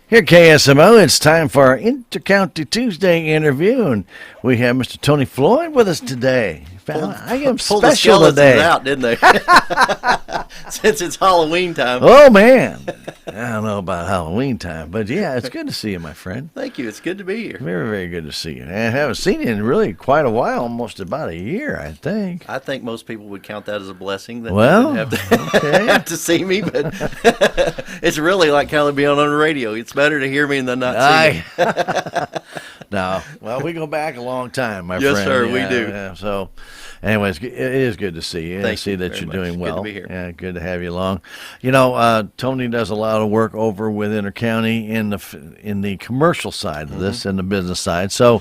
Here at KSMO, it's time for our Intercounty Tuesday interview, and we have Mr. Tony Floyd with us today. I am pulled the special skeletons today. out, didn't they? Since it's Halloween time. Oh, man. I don't know about Halloween time, but yeah, it's good to see you, my friend. Thank you. It's good to be here. Very, very good to see you. And I haven't seen you in really quite a while, almost about a year, I think. I think most people would count that as a blessing that Well, they didn't have to see me, but it's really like kind of being on the radio. It's better to hear me than not see me. No. Well, we go back a long time, my Yes, friend. sir, we Yeah, do. yeah. So, anyways, it is good to see you. And Thank see you that very you're much. doing well. Good to be here. Yeah, good to have you along. You know, Tony does a lot of work over with Intercounty in the commercial side of this and the business side. So,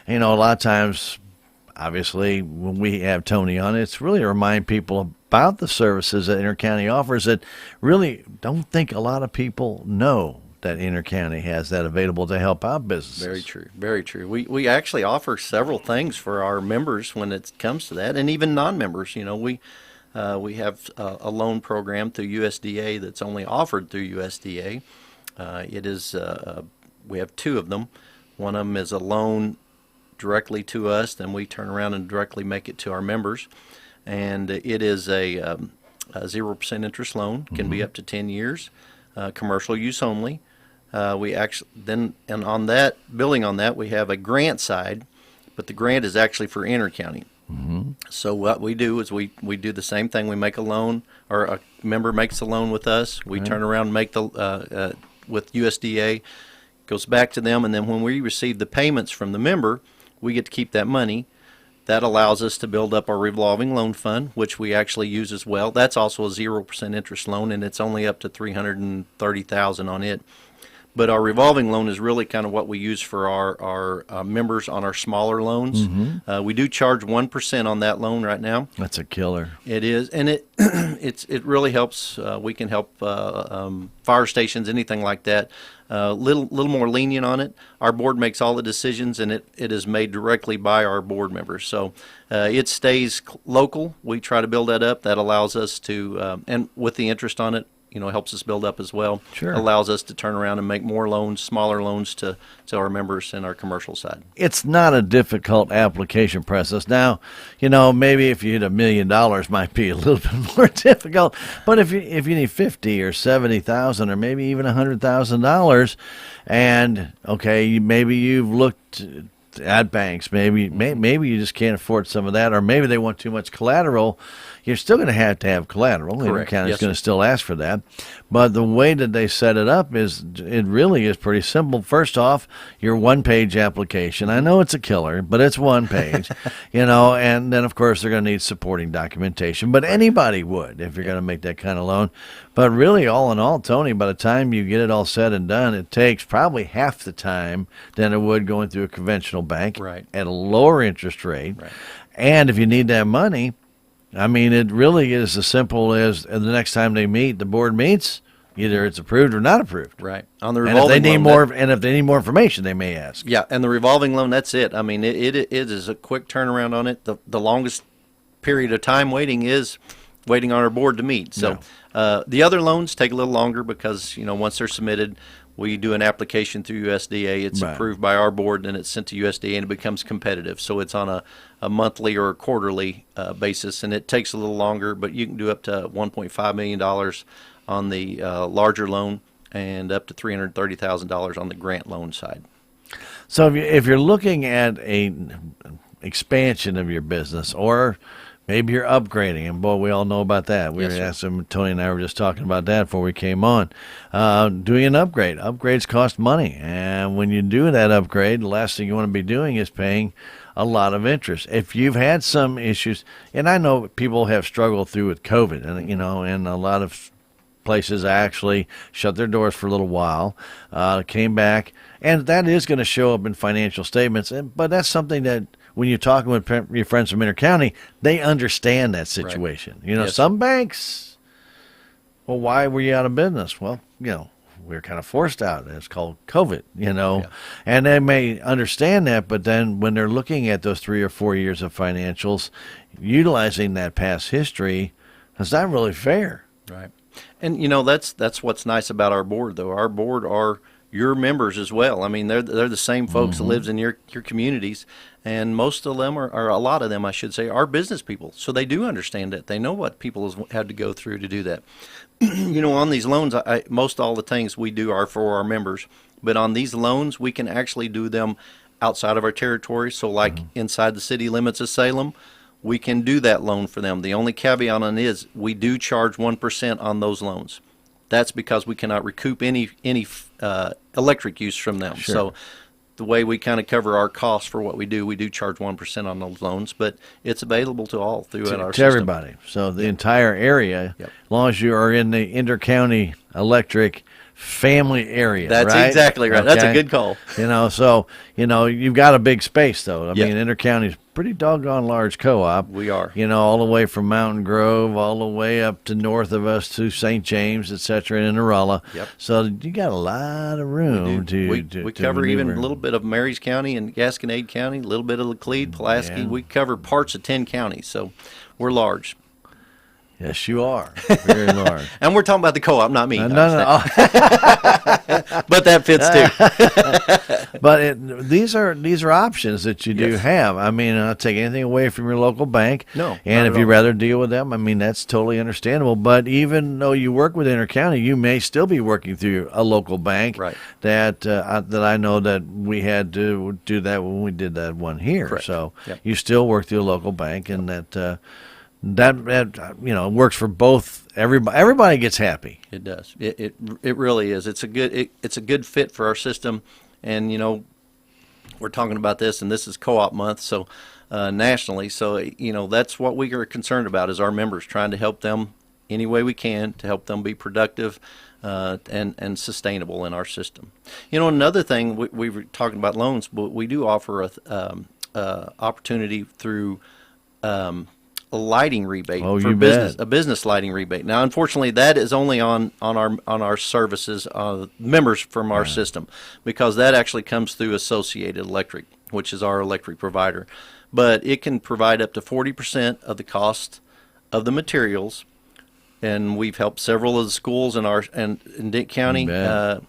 you know, a lot of times, obviously, when we have Tony on, it's really to remind people about the services that Intercounty offers that really don't think a lot of people know that Intercounty has that available to help out businesses. Very true. Very true. We actually offer several things for our members when it comes to that, and even non-members. You know, we have a loan program through USDA that's only offered through USDA. It is we have two of them. One of them is a loan directly to us, then we turn around and directly make it to our members, and it is a 0% interest loan. Can be up to 10 years, commercial use only. We actually then, and on that, building on that, we have a grant side, but the grant is actually for Intercounty. So what we do is we do the same thing. We make a loan, or a member makes a loan with us. We turn around and make the with USDA, goes back to them, and then when we receive the payments from the member, we get to keep that money. That allows us to build up our revolving loan fund, which we actually use as well. That's also a 0% interest loan, and it's only up to $330,000 on it. But our revolving loan is really kind of what we use for our members on our smaller loans. We do charge 1% on that loan right now. That's a killer. It is, and it it really helps. We can help fire stations, anything like that. Little more lenient on it. Our board makes all the decisions, and it is made directly by our board members. So it stays local. We try to build that up. That allows us to, and with the interest on it, you know, helps us build up as well. Sure. Allows us to turn around and make more loans, smaller loans to our members in our commercial side. It's not a difficult application process. Now, you know, maybe if you hit $1 million, might be a little bit more difficult. But if you need 50 or 70,000 or maybe even $100,000, and okay, maybe you've looked at banks, maybe you just can't afford some of that, or maybe they want too much collateral. You're still going to have collateral. Correct. Intercounty is Yes, going to sir. still ask for that. But the way that they set it up is, it really is pretty simple. First off, your one-page application. I know it's a killer, but it's one page, you know, and then, of course, they're going to need supporting documentation. But anybody would if you're going to make that kind of loan. But really, all in all, Tony, by the time you get it all said and done, it takes probably half the time than it would going through a conventional bank Right. at a lower interest rate. Right. And if you need that money, I mean, it really is as simple as the next time they meet, the board meets, either it's approved or not approved. Right. On the And if revolving they need loan, more, and if they need more information, they may ask. yeah, and the revolving loan, that's it. I mean, it is a quick turnaround on it. The longest period of time waiting is waiting on our board to meet. So the other loans take a little longer because, you know, once they're submitted, we do an application through USDA. It's Right. approved by our board, and it's sent to USDA, and it becomes competitive. So it's on a monthly or a quarterly basis, and it takes a little longer, but you can do up to $1.5 million on the larger loan and up to $330,000 on the grant loan side. So if you're looking at a expansion of your business, or maybe you're upgrading, and boy, we all know about that. We Yes, were sir. asking, Tony and I were just talking about that before we came on. Doing an upgrade. Upgrades cost money, and when you do that upgrade, the last thing you want to be doing is paying a lot of interest. If you've had some issues, and I know people have struggled through with COVID, and you know, and a lot of places actually shut their doors for a little while, came back, and that is going to show up in financial statements. But that's something that when you're talking with your friends from Intercounty, they understand that situation. Right. You know, Yes. some banks, well, why were you out of business? Well, you know, we're kind of forced out. It's called COVID, you know, Yeah. and they may understand that, but then when they're looking at those 3 or 4 years of financials, utilizing that past history, is not really fair. Right. And, you know, that's what's nice about our board, though. Our board are your members as well. I mean, they're the same folks that lives in your communities, and most of them or a lot of them, I should say, are business people. So they do understand it. They know what people have had to go through to do that. On these loans, most all the things we do are for our members, but on these loans, we can actually do them outside of our territory. So like inside the city limits of Salem, we can do that loan for them. The only caveat on it is we do charge 1% on those loans. That's because we cannot recoup any electric use from them. Sure. So the way we kind of cover our costs for what we do charge 1% on those loans, but it's available to all throughout our to system. everybody. So the entire area, Yep. as long as you are in the Intercounty electric family area. That's right? exactly right. That's a Okay? good call. So you've got a big space though. I Yeah. mean, Intercounty's pretty doggone large co-op. We are. All the way from Mountain Grove, all the way up to north of us to St. James, etc., and Inarella. Yep. So you got a lot of room We to cover even maneuver. a little bit of Marys County and Gasconade County, a little bit of Laclede, Pulaski. Yeah. We cover parts of 10 counties, so we're large. Yes, you are very large. And we're talking about the co-op, not me. No. But that fits too. But these are options that you do Yes. have. I mean, not take anything away from your local bank. No, And not if at you'd all. rather deal with them, I mean, that's totally understandable. But even though you work with Intercounty, you may still be working through a local bank. Right. That I know that we had to do that when we did that one here. Correct. So Yep. you still work through a local bank, and that works for both. Everybody gets happy. It does. It really is. It's a good fit for our system, and we're talking about this, and this is co-op month, so nationally. So that's what we are concerned about is our members, trying to help them any way we can to help them be productive and sustainable in our system. Another thing we were talking about loans, but we do offer a opportunity through. A lighting rebate Oh, for you business, bet. a business lighting rebate. Now, unfortunately, that is only on our services members from our system, because that actually comes through Associated Electric, which is our electric provider. But it can provide up to 40% of the cost of the materials, and we've helped several of the schools in Dent County. You bet.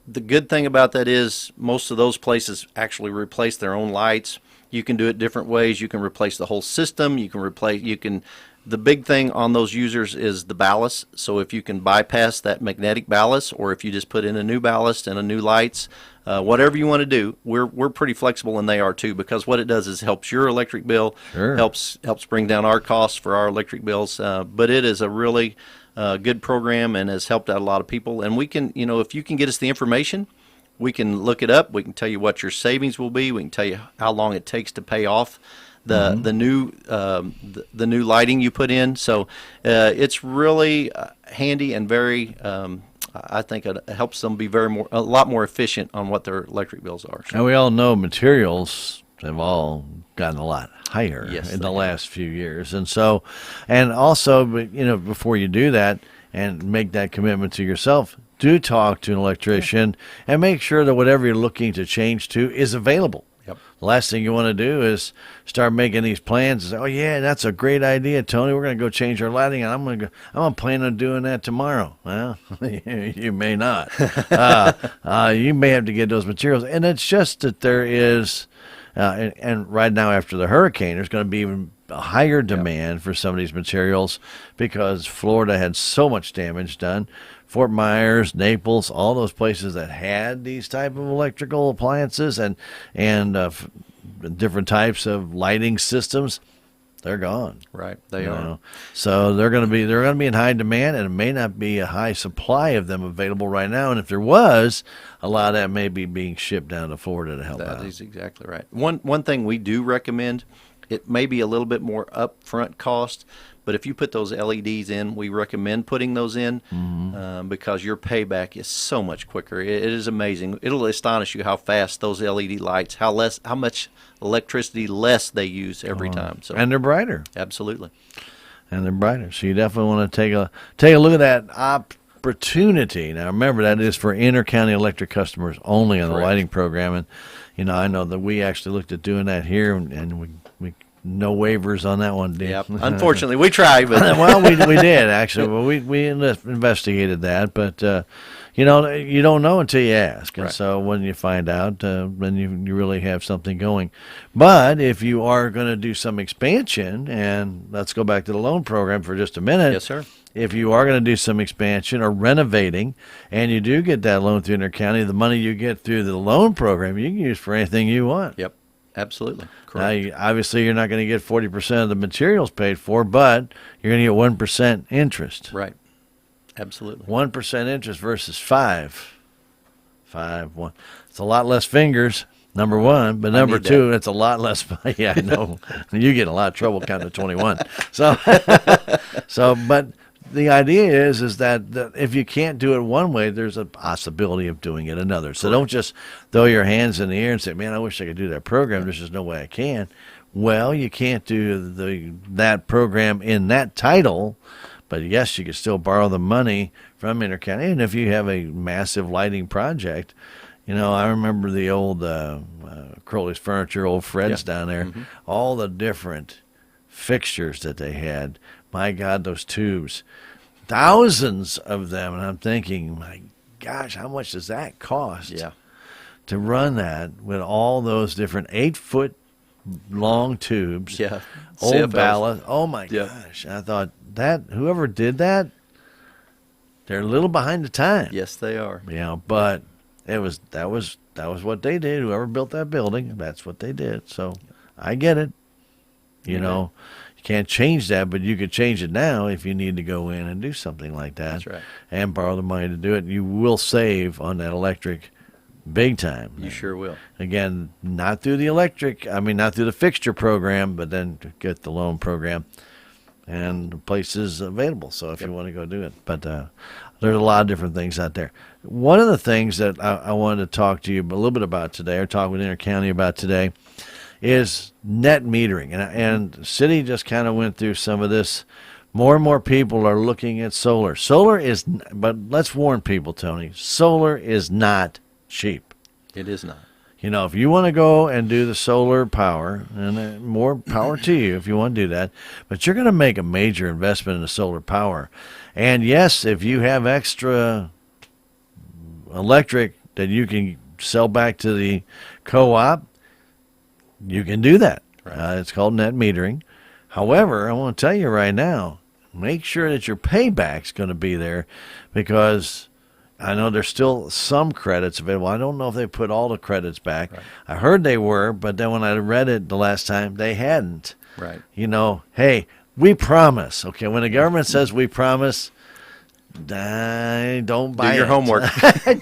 The good thing about that is most of those places actually replace their own lights. You can do it different ways. You can replace the whole system. The big thing on those users is the ballast. So if you can bypass that magnetic ballast, or if you just put in a new ballast and a new lights, whatever you want to do, we're pretty flexible, and they are too, because what it does is helps your electric bill, Sure. helps bring down our costs for our electric bills. But it is a really good program and has helped out a lot of people. And we can, if you can get us the information, we can look it up. We can tell you what your savings will be. We can tell you how long it takes to pay off the new lighting you put in. So it's really handy and very. I think it helps them be a lot more efficient on what their electric bills are. So, And we all know materials have all gotten a lot higher Yes, in they the have. last few years. And so, and also, but, before you do that and make that commitment to yourself, do talk to an electrician and make sure that whatever you're looking to change to is available. Yep. The last thing you want to do is start making these plans and say, "Oh yeah, that's a great idea, Tony. We're going to go change our lighting, and I'm going to plan on doing that tomorrow." Well, you may not. You may have to get those materials, and it's just that there is, and right now after the hurricane, there's going to be even a higher demand for some of these materials because Florida had so much damage done. Fort Myers, Naples, all those places that had these type of electrical appliances and different types of lighting systems, they're gone. right, they are. So they're going to be in high demand, and it may not be a high supply of them available right now. And if there was, a lot of that may be being shipped down to Florida to help That out. is exactly right. One thing we do recommend, it may be a little bit more upfront cost, but if you put those LEDs in, we recommend putting those in because your payback is so much quicker. It is amazing. It'll astonish you how fast those LED lights, how much electricity less they use every time. So And they're brighter. absolutely. And they're brighter. So you definitely want to take a look at that opportunity. Now remember, that is for Intercounty Electric customers only on the Correct. lighting program. And I know that we actually looked at doing that here, and we no waivers on that one, did Yep. Unfortunately, we tried, but well, we did actually. Well, we investigated that, but you know, you don't know until you ask, and Right. so when you find out, then you really have something going. But if you are going to do some expansion, and let's go back to the loan program for just a minute. yes, sir. If you are going to do some expansion or renovating, and you do get that loan through Intercounty, the money you get through the loan program, you can use for anything you want. Yep. Absolutely. Now, Correct. obviously, you're not going to get 40% of the materials paid for, but you're going to get 1% interest. Right. Absolutely. 1% interest versus 1. It's a lot less fingers, number one, but number need two, it's a lot less. Yeah, I know. You get in a lot of trouble counting to 21. So, but the idea is that if you can't do it one way, there's a possibility of doing it another. So don't just throw your hands in the air and say, man, I wish I could do that program. There's just no way I can. Well, you can't do that program in that title, but yes, you can still borrow the money from Intercounty. And if you have a massive lighting project, you know, I remember the old Crowley's Furniture, old Fred's down there, all the different fixtures that they had. My God, those tubes, thousands of them. And I'm thinking, my gosh, how much does that cost Yeah. to run that with all those different 8-foot long tubes? Yeah. Old CFLs. ballast. Oh my Yeah. gosh. I thought that whoever did that, they're a little behind the time. Yes, they are. You know, but that was what they did. Whoever built that building, that's what they did. So I get it. You know, you can't change that, but you could change it now if you need to go in and do something like that. That's right. And borrow the money to do it. You will save on that electric big time. You sure will. Again, not through the not through the fixture program, but then to get the loan program and the places available. So if you want to go do it, but there's a lot of different things out there. One of the things that I wanted to talk to you a little bit about today, or talk with Intercounty about today, is net metering. And the city just kind of went through some of this. More and more people are looking at solar. But let's warn people, Tony, solar is not cheap. It is not. You know, if you want to go and do the solar power, and more power to you if you want to do that, but you're going to make a major investment in the solar power. And yes, if you have extra electric that you can sell back to the co-op, you can do that. Right. It's called net metering. However, I want to tell you right now, make sure that your payback's going to be there, because I know there's still some credits available. I don't know if they put all the credits back. Right. I heard they were, but then when I read it the last time, they hadn't. Right. You know, hey, we promise. Okay, when the government says we promise, don't buy it. Do your homework.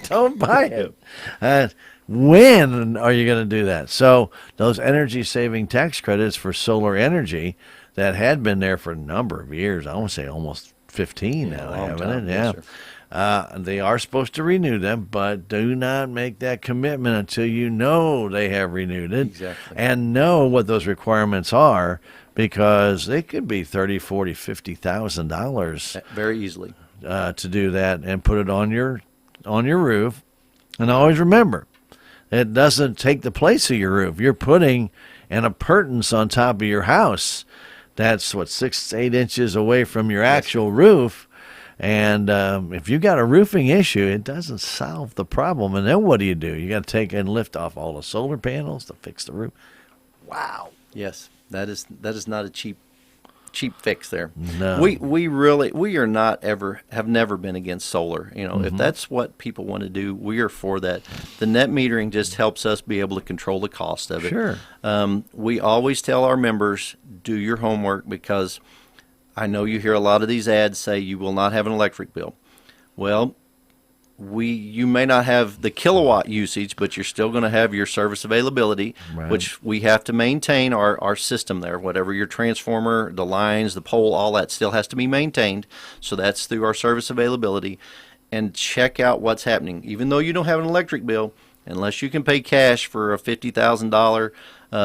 Don't buy it. When are you going to do that? So those energy-saving tax credits for solar energy that had been there for a number of years, I want to say almost 15 now, long haven't time. it? Yes, Yeah. sir. They are supposed to renew them, but do not make that commitment until you know they have renewed it. Exactly. And know what those requirements are, because they could be $30,000, $40,000, $50,000 Very easily. to do that and put it on your roof. And always remember, it doesn't take the place of your roof. You're putting an appurtenance on top of your house that's 6 to 8 inches away from your actual roof. And if you got a roofing issue, it doesn't solve the problem. And then what do? You got to take and lift off all the solar panels to fix the roof. Wow. Yes, that is not a cheap fix there. No. We are not have never been against solar. You know, if that's what people want to do, we are for that. The net metering just helps us be able to control the cost of it. Sure. We always tell our members, do your homework, because I know you hear a lot of these ads say you will not have an electric bill. Well, you may not have the kilowatt usage, but you're still going to have your service availability, Right. which we have to maintain our system there. Whatever your transformer, the lines, the pole, all that still has to be maintained. So that's through our service availability. And check out what's happening. Even though you don't have an electric bill, unless you can pay cash for a $50,000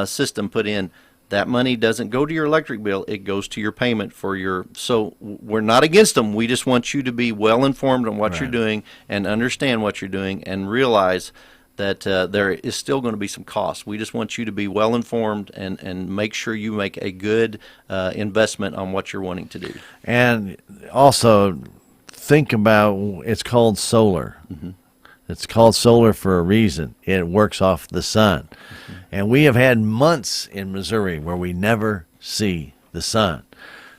system put in, that money doesn't go to your electric bill. It goes to your payment for your. So we're not against them. We just want you to be well informed on what you're Right. doing and understand what you're doing and realize that there is still going to be some cost. We just want you to be well informed and make sure you make a good investment on what you're wanting to do. And also think about, it's called solar. It's called solar for a reason. It works off the sun. And we have had months in Missouri where we never see the sun.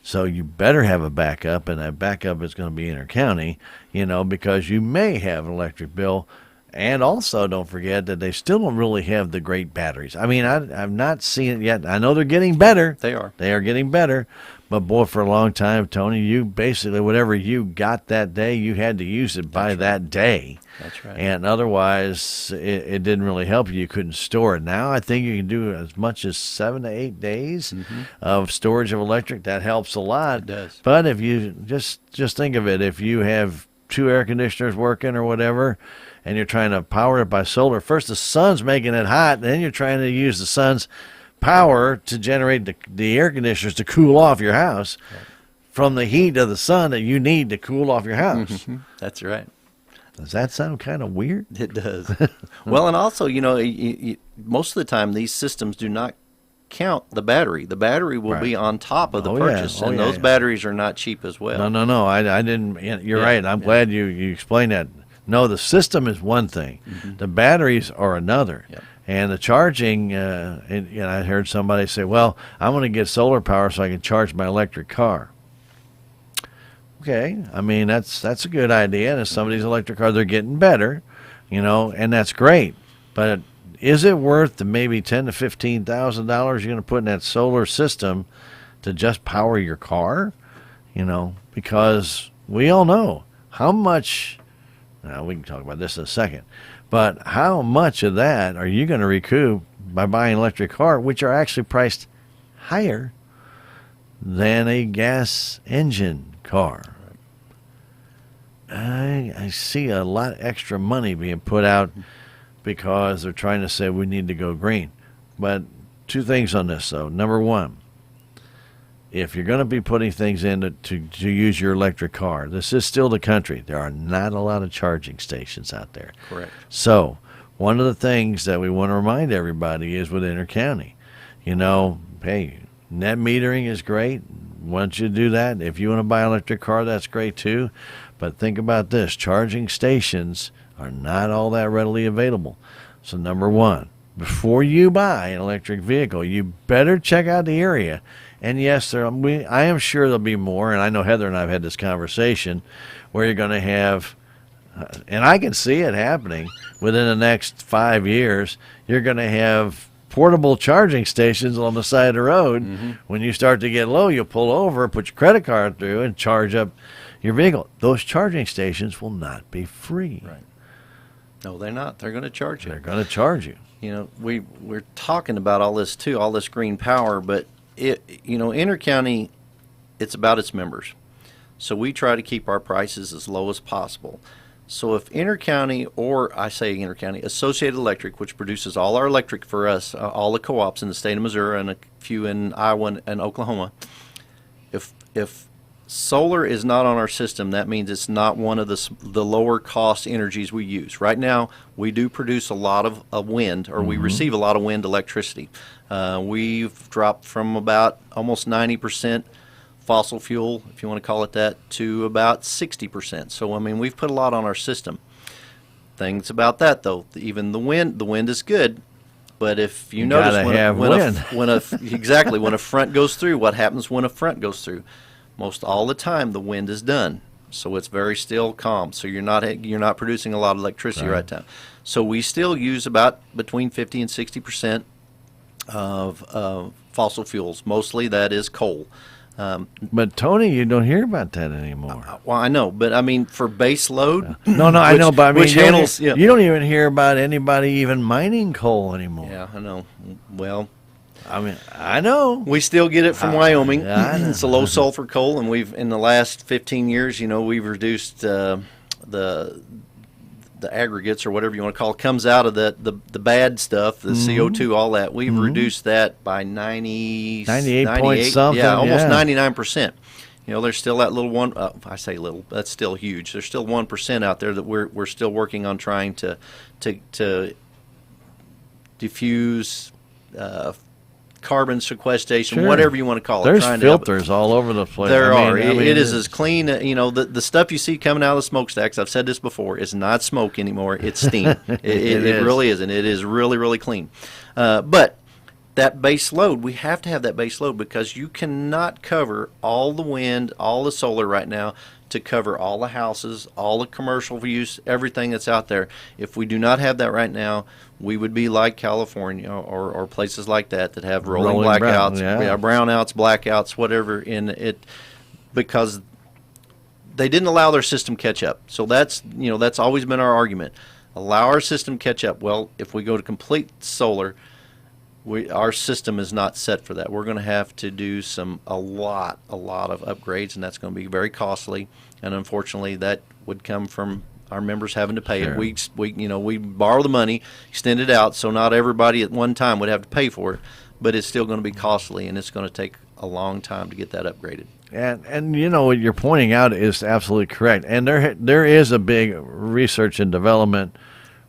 So you better have a backup, and that backup is going to be Intercounty, because you may have an electric bill. And also, don't forget that they still don't really have the great batteries. I mean, I've not seen it yet. I know they're getting better. They are. They are getting better. But, boy, for a long time, Tony, you basically, whatever you got that day, you had to use it by that day. That's right. And otherwise, it didn't really help you. You couldn't store it. Now I think you can do as much as 7 to 8 days of storage of electric. That helps a lot. It does. But if you just think of it, if you have 2 air conditioners working or whatever, and you're trying to power it by solar, first the sun's making it hot, and then you're trying to use the sun's power to generate the air conditioners to cool off your house from the heat of the sun that you need to cool off your house. That's right. Does that sound kind of weird? It does. Well, and also, most of the time these systems do not count the battery. The battery will be on top of the purchase, and those batteries are not cheap as well. No. I didn't. You're right. I'm glad you explained that. No, the system is one thing. The batteries are another. Yep. And the charging, and I heard somebody say, well, I'm going to get solar power so I can charge my electric car. Okay, I mean, that's a good idea. And some of these electric cars are getting better, and that's great. But is it worth the maybe $10,000 to $15,000 you're going to put in that solar system to just power your car? Because we all know how much. Now, we can talk about this in a second. But how much of that are you going to recoup by buying an electric car, which are actually priced higher than a gas engine car? I see a lot extra money being put out because they're trying to say we need to go green. But 2 things on this, though. Number 1, if you're going to be putting things in to use your electric car, this is still the country. There are not a lot of charging stations out there. Correct. So one of the things that we want to remind everybody is with Intercounty, hey, net metering is great. Once you do that, if you want to buy an electric car, that's great too. But think about this. Charging stations are not all that readily available. So number 1, before you buy an electric vehicle, you better check out the area. And yes, I am sure there'll be more, and I know Heather and I have had this conversation, where you're going to have, and I can see it happening within the next 5 years, you're going to have portable charging stations on the side of the road. When you start to get low, you'll pull over, put your credit card through, and charge up your vehicle. Those charging stations will not be free. Right. No, they're not. They're going to charge you. They're going to charge you. We're talking about all this too, all this green power, but Intercounty, it's about its members. So we try to keep our prices as low as possible. So if Intercounty, or I say Intercounty, Associated Electric, which produces all our electric for us, all the co-ops in the state of Missouri and a few in Iowa and Oklahoma, if solar is not on our system, that means it's not one of the lower cost energies we use. Right now, we do produce a lot of wind, or we receive a lot of wind electricity. We've dropped from about almost 90% fossil fuel, if you want to call it that, to about 60%. So, I mean, we've put a lot on our system. Things about that, though, even the wind is good. But if you notice when a front goes through, what happens when a front goes through? Most all the time, the wind is done, so it's very still, calm. So you're not producing a lot of electricity right now. So we still use about between 50 and 60% of fossil fuels. Mostly that is coal. But Tony, you don't hear about that anymore. Well, I know, but I mean for base load. No, I know, but I mean you don't even hear about anybody even mining coal anymore. Yeah, I know. Well, I mean, I know. We still get it from Wyoming. It's a low sulfur coal, and we've in the last 15 years, we've reduced the aggregates or whatever you want to call it, comes out of the bad stuff, the CO2, all that. We've reduced that by 98 point something. Yeah, almost 99%. There's still that little one. I say little, that's still huge. There's still 1% out there that we're still working on trying to diffuse, carbon sequestration, Sure. whatever you want to call it. There's trying to help it. filters all over the place. There are. I mean, It is as clean. The stuff you see coming out of the smokestacks, I've said this before, is not smoke anymore. It's steam. It is. really is, and it is really, really clean. But that base load, we have to have that base load because you cannot cover all the wind, all the solar right now to cover all the houses, all the commercial use, everything that's out there. If we do not have that right now, we would be like California or places like that that have rolling blackouts, brownouts, blackouts, whatever in it, because they didn't allow their system catch up. So that's always been our argument. Allow our system catch up. Well, if we go to complete solar, our system is not set for that. We're going to have to do a lot of upgrades, and that's going to be very costly. And unfortunately, that would come from our members having to pay Sure. it. We borrow the money, extend it out, so not everybody at one time would have to pay for it. But it's still going to be costly, and it's going to take a long time to get that upgraded. And what you're pointing out is absolutely correct. And there is a big research and development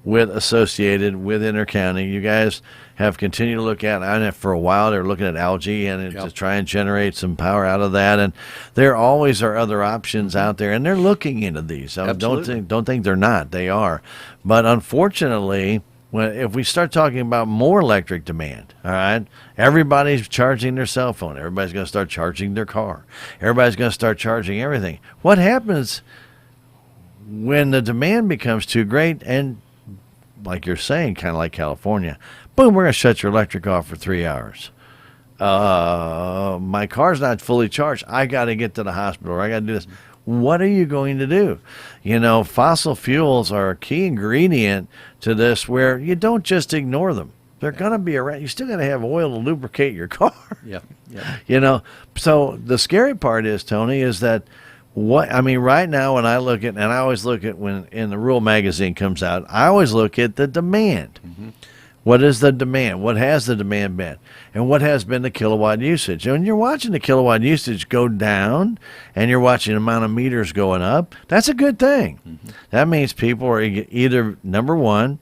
associated with Intercounty. You guys have continued to look at, and for a while they're looking at algae and to try and generate some power out of that. And there always are other options out there, and they're looking into these. Don't think they're not. They are. But unfortunately, if we start talking about more electric demand, all right, everybody's charging their cell phone. Everybody's going to start charging their car. Everybody's going to start charging everything. What happens when the demand becomes too great and, like you're saying, kind of like California, boom, we're going to shut your electric off for 3 hours. My car's not fully charged. I got to get to the hospital, or I got to do this. What are you going to do? Fossil fuels are a key ingredient to this, where you don't just ignore them. They're going to be around. You still got to have oil to lubricate your car. Yeah. So the scary part is, Tony, is that right now when I look at, and I always look at when in the Rural Magazine comes out, I always look at the demand. Mm-hmm. What is the demand? What has the demand been? And what has been the kilowatt usage? And when you're watching the kilowatt usage go down and you're watching the amount of meters going up, that's a good thing. Mm-hmm. That means people are either, number one,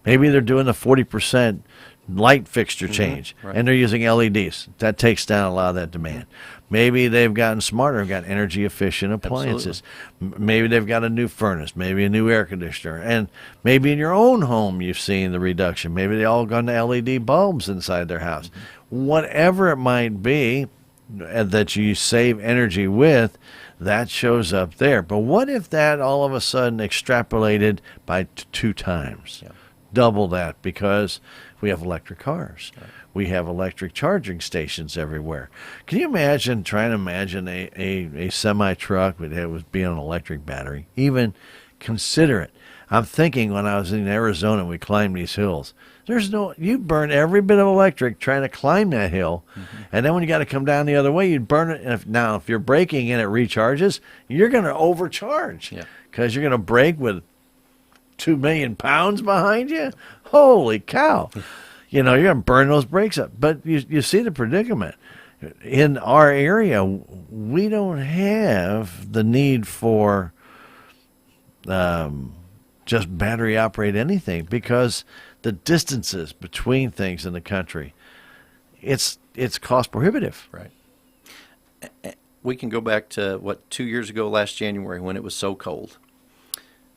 maybe they're doing the 40% light fixture change, right, and they're using LEDs. That takes down a lot of that demand. Maybe they've gotten smarter, got energy efficient appliances. Maybe they've got a new furnace, maybe a new air conditioner. And maybe in your own home you've seen the reduction. Maybe they all gone to LED bulbs inside their house. Mm-hmm. Whatever it might be that you save energy with, that shows up there. But what if that all of a sudden extrapolated by 2 times? Yeah. Double that, because we have electric cars. Right. We have electric charging stations everywhere. Can you imagine a semi-truck would be on an electric battery? Even consider it. I'm thinking when I was in Arizona, we climbed these hills. You burn every bit of electric trying to climb that hill, mm-hmm, and then when you got to come down the other way, you'd burn it. And if you're braking and it recharges, you're going to overcharge, because you're going to brake with 2 million pounds behind you. Holy cow. You're going to burn those brakes up. But you see the predicament. In our area, we don't have the need for just battery operate anything, because the distances between things in the country, it's cost prohibitive. Right. We can go back to 2 years ago, last January, when it was so cold.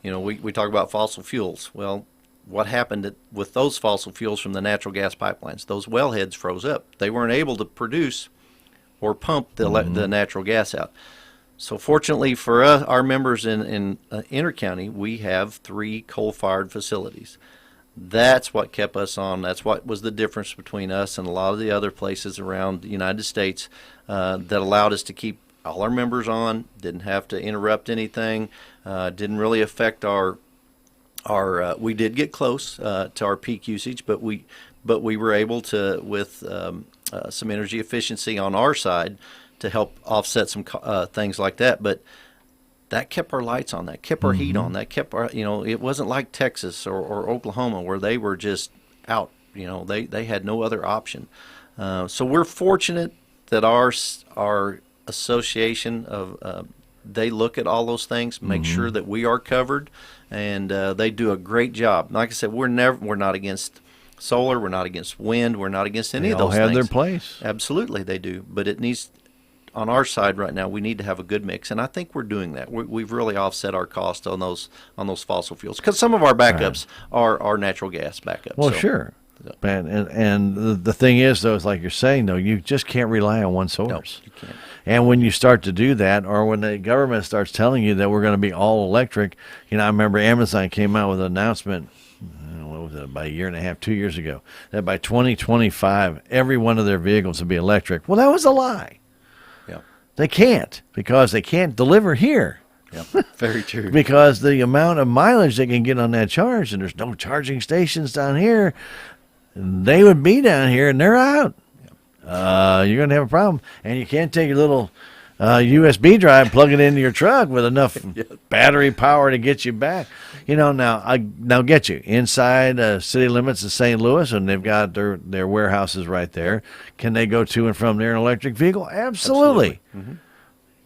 We talk about fossil fuels. Well, what happened with those fossil fuels from the natural gas pipelines? Those wellheads froze up. They weren't able to produce or pump the natural gas out. So fortunately for us, our members in Intercounty, we have 3 coal-fired facilities. That's what kept us on. That's what was the difference between us and a lot of the other places around the United States, that allowed us to keep all our members on, didn't have to interrupt anything, didn't really affect our we did get close to our peak usage, but we were able to, with some energy efficiency on our side, to help offset some things like that. But that kept our lights on, that kept our heat on, that kept our, it wasn't like Texas or Oklahoma, where they were just out. They had no other option. So we're fortunate that our association of they look at all those things, make sure that we are covered, and they do a great job. Like I said, we're not against solar. We're not against wind. We're not against any They of all those have things. their place. Absolutely, they do. But it needs, on our side right now, we need to have a good mix, and I think we're doing that. We've really offset our cost on those fossil fuels, because some of our backups are natural gas backups. Well, so, sure. so, And the thing is, though, is like you're saying, though, you just can't rely on one no, source. you can't. And when you start to do that, or when the government starts telling you that we're going to be all electric, I remember Amazon came out with an announcement, what was it, about a year and a half, 2 years ago, that by 2025, every one of their vehicles will be electric. Well, that was a lie. Yeah. They can't, because they can't deliver here. Yeah. Very true. Because the amount of mileage they can get on that charge, and there's no charging stations down here, they would be down here and they're out. You're going to have a problem. And you can't take your little USB drive, plug it into your truck with enough battery power to get you back. Now get you inside city limits of St. Louis, and they've got their warehouses right there. Can they go to and from there in an electric vehicle? Absolutely. Mm-hmm.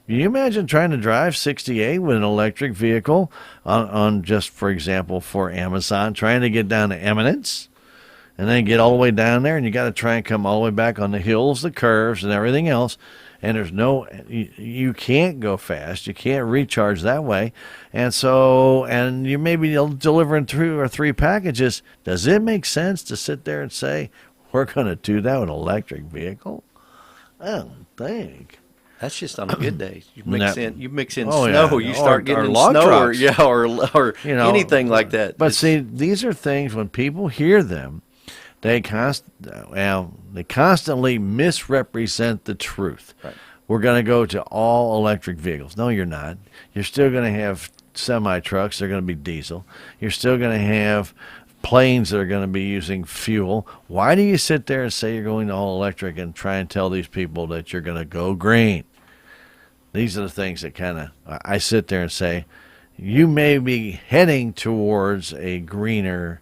Can you imagine trying to drive 68 with an electric vehicle on just, for example, for Amazon, trying to get down to Eminence? And then get all the way down there, and you got to try and come all the way back on the hills, the curves, and everything else. And there's you can't go fast. You can't recharge that way. And you may be delivering 2 or 3 packages. Does it make sense to sit there and say, we're going to do that with an electric vehicle? I don't think. That's just on a good day. You mix in Oh, snow. yeah. You start Or getting in log snow, trucks. or anything like that. But see, these are things when people hear them, they constantly misrepresent the truth. Right. We're going to go to all electric vehicles. No, you're not. You're still going to have semi trucks. They're going to be diesel. You're still going to have planes that are going to be using fuel. Why do you sit there and say you're going to all electric and try and tell these people that you're going to go green? These are the things that I sit there and say, you may be heading towards a greener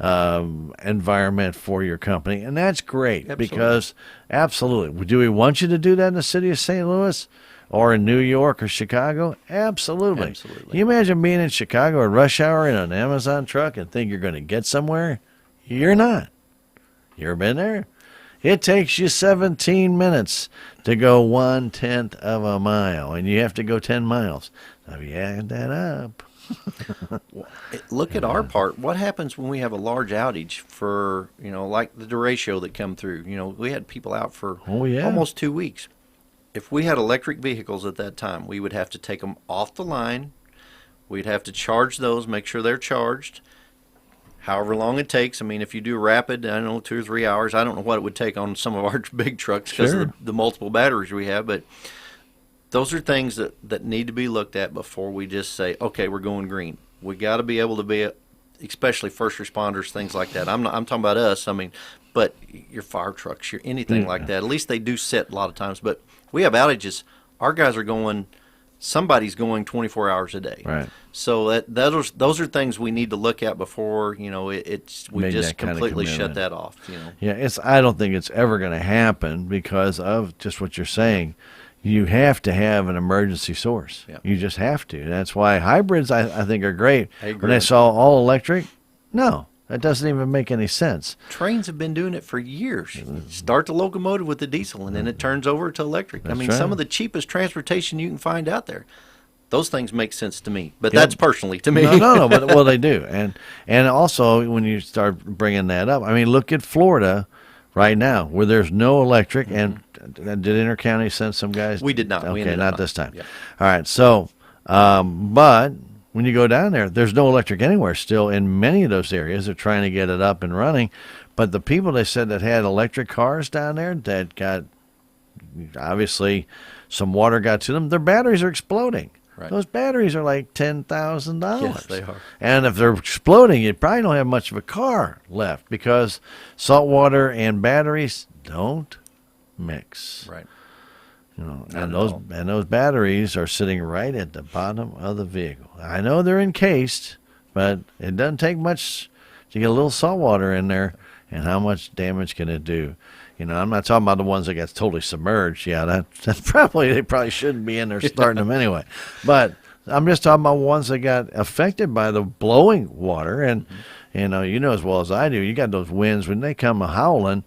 environment for your company, and that's great. Absolutely. Because absolutely, do we want you to do that in the city of St. Louis or in New York or Chicago? Absolutely. Can you imagine being in Chicago at rush hour in an Amazon truck and think you're going to get somewhere? You're not. You ever been there? It takes you 17 minutes to go 1/10 of a mile, and you have to go 10 miles. Now, if you add that up, Look at our part. What happens when we have a large outage for, like the derecho that come through? We had people out for almost 2 weeks. If we had electric vehicles at that time, we would have to take them off the line. We'd have to charge those, make sure they're charged, however long it takes. I mean, if you do rapid, 2 or 3 hours. I don't know what it would take on some of our big trucks because of the multiple batteries we have, but those are things that need to be looked at before we just say, okay, we're going green. We got to be able to be, especially first responders, things like that. I'm talking about us. I mean, but your fire trucks, your anything like that. At least they do sit a lot of times. But we have outages. Our guys are going. Somebody's going 24 hours a day. right. So those are things we need to look at before we Make just that kind of completely shut commitment. that off. Yeah, I don't think it's ever going to happen because of just what you're saying. You have to have an emergency source. Yeah. You just have to. That's why hybrids, I think, are great. I agree. When I saw all electric, no, that doesn't even make any sense. Trains have been doing it for years. Start the locomotive with the diesel, and then it turns over to electric. That's I mean, right. some of the cheapest transportation you can find out there. Those things make sense to me, but that's personally to me. No, but well, they do, and also when you start bringing that up, I mean, look at Florida right now, where there's no electric, and did Intercounty send some guys? We did not. We Okay, ended not up this time. Yeah. All right, so, but when you go down there's no electric anywhere still in many of those areas. They're trying to get it up and running, but the people they said that had electric cars down there that got, obviously, some water got to them, their batteries are exploding. Right. Those batteries are like $10,000. Yes, they are. And if they're exploding, you probably don't have much of a car left because salt water and batteries don't mix. Right. And those batteries are sitting right at the bottom of the vehicle. I know they're encased, but it doesn't take much to get a little salt water in there. And how much damage can it do? I'm not talking about the ones that get totally submerged. Yeah, that's they probably shouldn't be in there starting them anyway. But I'm just talking about ones that got affected by the blowing water. And, You know as well as I do, you got those winds when they come howling.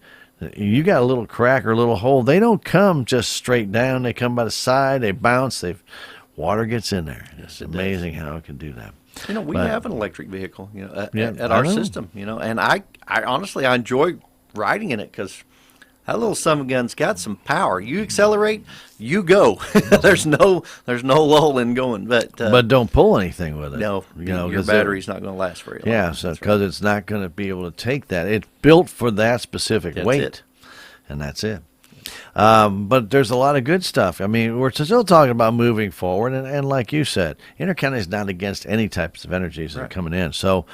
You got a little crack or a little hole. They don't come just straight down. They come by the side. They bounce. Water gets in there. It's amazing how it can do that. We have an electric vehicle, Yeah, at I our know. system, and I honestly I enjoy riding in it because that little son of a gun's got some power. You accelerate, you go. there's no lull in going, but Don't pull anything with it. no, your 'cause battery's not going to last very long. Yeah, so That's because it's not going to be able to take that. It's built for that specific That's weight, it. and that's it. But there's a lot of good stuff. I mean, we're still talking about moving forward, and like you said, Intercounty is not against any types of energies that are coming in. So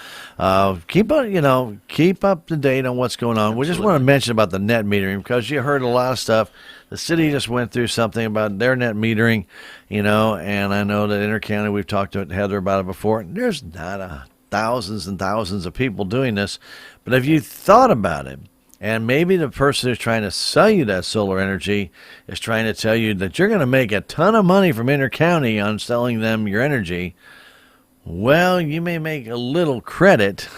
keep up to date on what's going on. We just want to mention about the net metering because you heard a lot of stuff. The city just went through something about their net metering, and I know that Intercounty, we've talked to Heather about it before. There's not thousands and thousands of people doing this, but if you thought about it, and maybe the person who's trying to sell you that solar energy is trying to tell you that you're going to make a ton of money from Intercounty on selling them your energy. Well, you may make a little credit,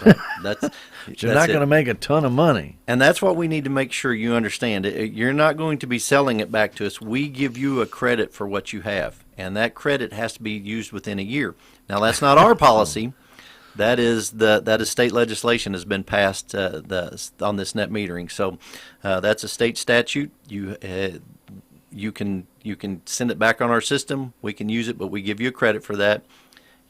That's but you're not going to make a ton of money. And that's what we need to make sure you understand. You're not going to be selling it back to us. We give you a credit for what you have, and that credit has to be used within a year. Now, that's not our policy. That is state legislation has been passed on this net metering. So that's a state statute. You can send it back on our system. We can use it, but we give you a credit for that.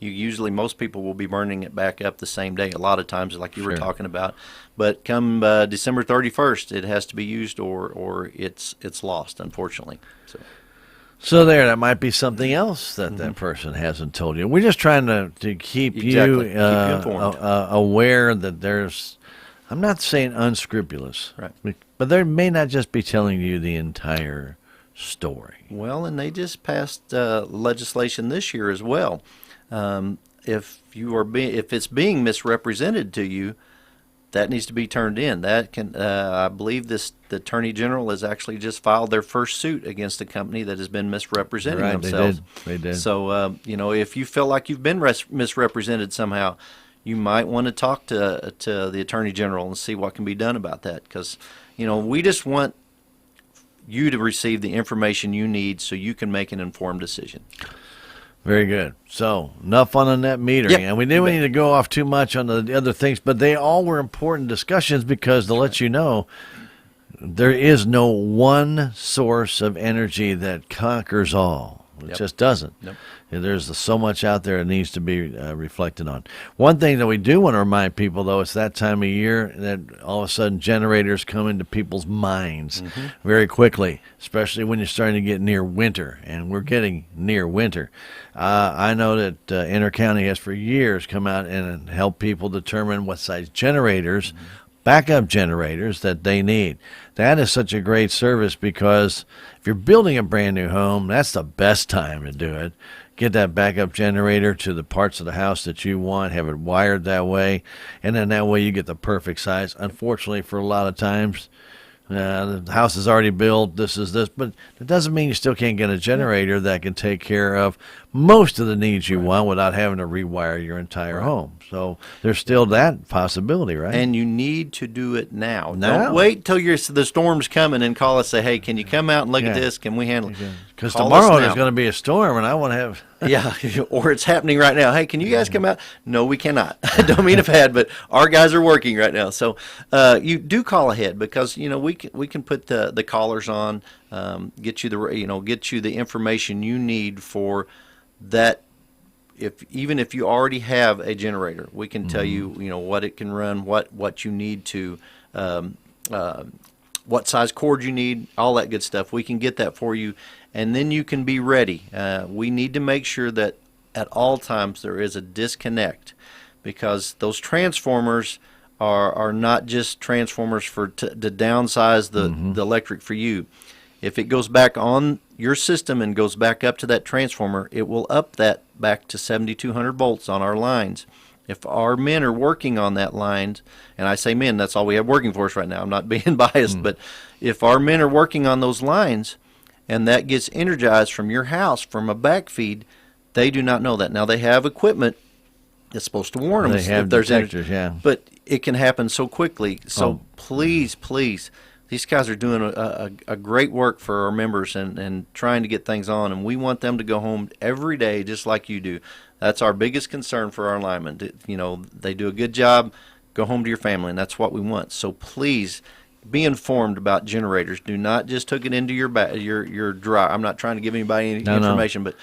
Most people will be burning it back up the same day. A lot of times, like you were talking about. But come December 31st, it has to be used, or it's lost, unfortunately. So that might be something else that that person hasn't told you. We're just trying to keep Exactly. you, Keep you informed. aware that there's, I'm not saying unscrupulous, Right. but they may not just be telling you the entire story. Well, and they just passed legislation this year as well. If it's being misrepresented to you, that needs to be turned in. That can, I believe, the Attorney General has actually just filed their first suit against a company that has been misrepresenting Right, themselves. they did. So, if you feel like you've been misrepresented somehow, you might want to talk to the Attorney General and see what can be done about that. Because, we just want you to receive the information you need so you can make an informed decision. Very good. So enough on the net metering, Yep. and we didn't need to go off too much on the other things, but they all were important discussions because to let you know, there is no one source of energy that conquers all. It Yep. just doesn't. Nope. There's so much out there that needs to be reflected on. One thing that we do want to remind people, though, it's that time of year that all of a sudden generators come into people's minds very quickly, especially when you're starting to get near winter, and we're getting near winter. I know that Intercounty has for years come out and helped people determine what size generators, backup generators that they need. That is such a great service because if you're building a brand new home, that's the best time to do it. Get that backup generator to the parts of the house that you want, have it wired that way, and then that way you get the perfect size. Unfortunately, for a lot of times, the house is already built, but it doesn't mean you still can't get a generator that can take care of most of the needs you want without having to rewire your entire home. So there's still that possibility, right? And you need to do it now. Now. Don't wait till the storm's coming and call us, say, hey, can you come out and look at Yeah. this? Can we handle it? Because Call tomorrow us there's now. going to be a storm, and I want to have... Yeah, or it's happening right now. Hey, can you guys come out? No, we cannot. I don't mean if had, but our guys are working right now. So you do call ahead because we can put the callers on, get you the information you need for that. Even if you already have a generator, we can tell you what it can run, what you need to. What size cord you need, all that good stuff. We can get that for you, and then you can be ready. We need to make sure that at all times there is a disconnect because those transformers are not just transformers to downsize the electric for you. If it goes back on your system and goes back up to that transformer, it will up that back to 7,200 volts on our lines. If our men are working on that line, and I say men, that's all we have working for us right now. I'm not being biased, but if our men are working on those lines and that gets energized from your house from a backfeed, they do not know that. Now they have equipment It's supposed to warn them They have if there's detectors, yeah. But it can happen so quickly. So Oh. please, these guys are doing a great work for our members and trying to get things on, and we want them to go home every day just like you do. That's our biggest concern for our linemen. They do a good job. Go home to your family, and that's what we want. So please be informed about generators. Do not just hook it into your drive. I'm not trying to give anybody any information, but